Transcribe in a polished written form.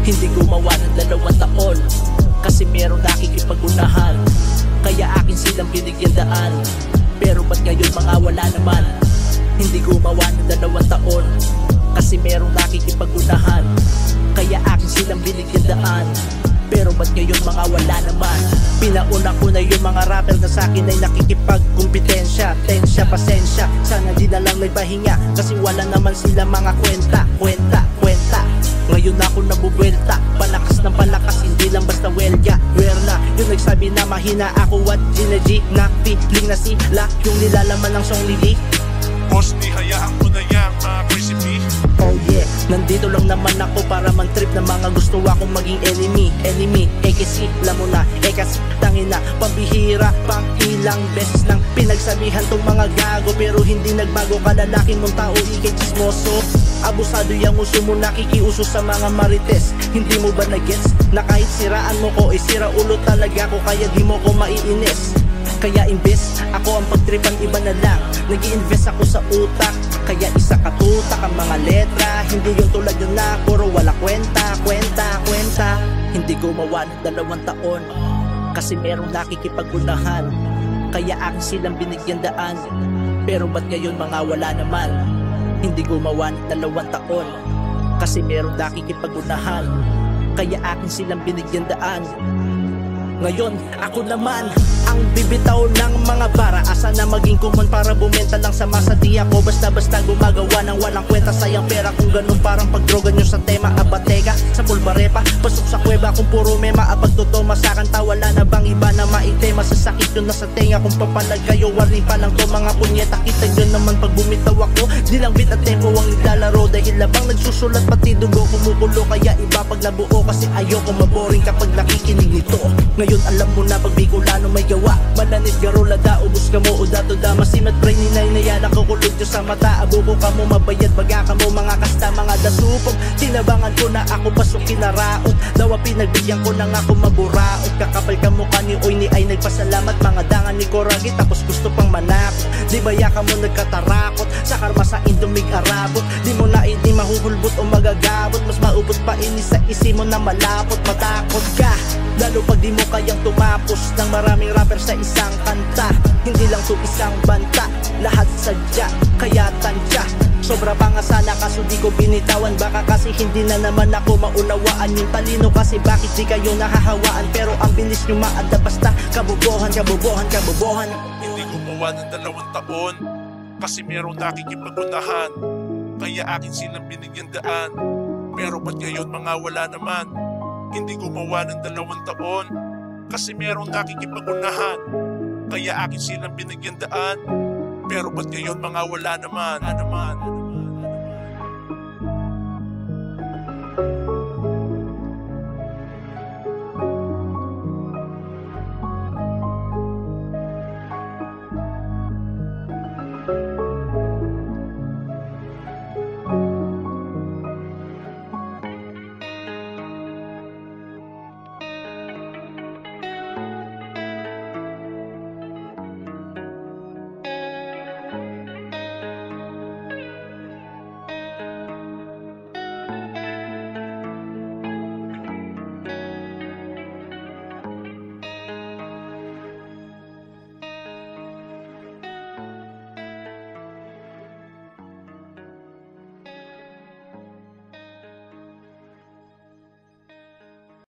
Hindi gumawa ng 2 taon kasi merong nakikipag-unahan. Kaya akin silang binigyan daan, pero ba't ngayon mga wala naman? Hindi gumawa ng 2 taon kasi merong nakikipag-unahan. Kaya akin silang binigyan daan, pero ba't ngayon mga wala naman? Pinauna ko na yung mga rapper na sa'kin ay nakikipagkumpetensya. Tensya, pasensya, sana di na lang may pahinga, kasi wala naman sila mga kwenta. Ngayon ako nabubuelta, palakas ng palakas, hindi lang basta welya. Werna, yung nagsabi na mahina ako at G na feeling na sila yung nilalaman ng song lili. Boss, di hayaan ko na yang mga crazy bee. Oh yeah, nandito lang naman ako para man-trip na mga gusto akong maging enemy, kasi alam mo na, kasi tangina, pambihira, pang ilang beses nang pinagsabihan tong mga gago, pero hindi nagbago, kalalaking mong tao, ikay chismoso. Abusado yung uso mo, nakikiuso sa mga marites. Hindi mo ba na-gets na kahit siraan mo ko, sira ulo talaga ko, kaya di mo ko maiinis. Kaya imbes ako ang pagtripan, iba na lang, nag-i-invest ako sa utak. Kaya isa katutak ang mga letra, hindi yung tulad yun na puro wala kwenta. Hindi gumawa ng 2 taon kasi merong nakikipag-unahan. Kaya akin silang binigyan daan, pero ba't ngayon mga wala naman? Hindi gumawa ng 2 taon kasi merong nakikipag-unahan. Kaya akin silang binigyan daan. Ngayon, ako naman ang bibitaw ng mga bara. Asa na maging kumon para bumenta lang sa masa. Di ako basta-basta gumagawa ng walang kwenta. Sayang pera kung ganun, parang pagdroga nyo sa tema. Abatega, sa pulbarepa, pasok sa kuweba kung puro mema. Abag totoo, masakanta, wala na bang iba na maitema. Masasakit yun na sa tenga kung papalag kayo. Warning pa lang to mga punyeta. Kita yun naman pag bumitaw ako, di lang beat at tempo ang naglalaro. Dahil labang nagsusulat pati dugo kumukulo. Kaya iba pag nabuo kasi ayoko maboring kapag nakikinig nito. Ngayon alam mo na pag Bicolano may gawa, mananit garola da, ubus ka mo o dato da. Masimat brain ni nay na yan, nakukulod nyo sa mata. Abuko ka mo, mabayad baga ka mo, mga kasta, mga dasupog. Tinabangan ko na ako pasok kinaraot, dawa pinagbigyan ko na nga ako maburaot. Kakapal ka mo ni oy ni ay nagpasalamat, mga dangan ni Koragi tapos gusto pang manakot. Di baya ka mo nagkatarakot, sa karma sa indomig arabot. Di mo na ini mahuhulbot o magagabot, mas maubot pa ini sa isi mo na malapot. Matakot ka, lalo pag di mo kayang tumapos ng maraming rapper sa isang kanta. Hindi lang to isang banta, lahat sadya, kaya tansya. Sobra pa nga sana kaso di ko binitawan. Baka kasi hindi na naman ako maunawaan yung talino, kasi bakit di kayo nahahawaan. Pero ang bilis nyo maada, basta kabobohan. Hindi gumawa ng 2 taon kasi merong nakikipag-unahan. Kaya akin silang binigyan daan, pero ba't ngayon mga wala naman? Hindi gumawa ng 2 taon kasi merong nakikipag-unahan. Kaya akin silang binigyan daan, pero ba't ngayon mga wala naman?